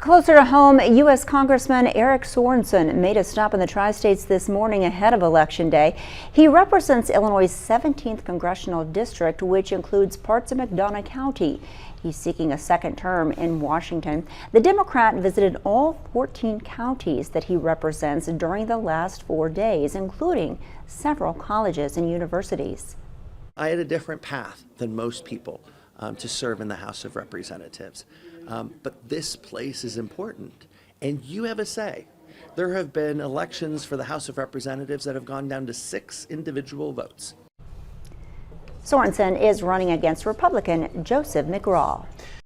Closer to home, U.S. Congressman Eric Sorensen made a stop in the Tri-States this morning ahead of Election Day. He represents Illinois' 17th congressional district, which includes parts of McDonough County. He's seeking a second term in Washington. The Democrat visited all 14 counties that he represents during the last 4 days, including several colleges and universities. I had a different path than most people to serve in the House of Representatives. But this place is important, and you have a say. There have been elections for the House of Representatives that have gone down to 6 individual votes. Sorensen is running against Republican Joseph McGraw.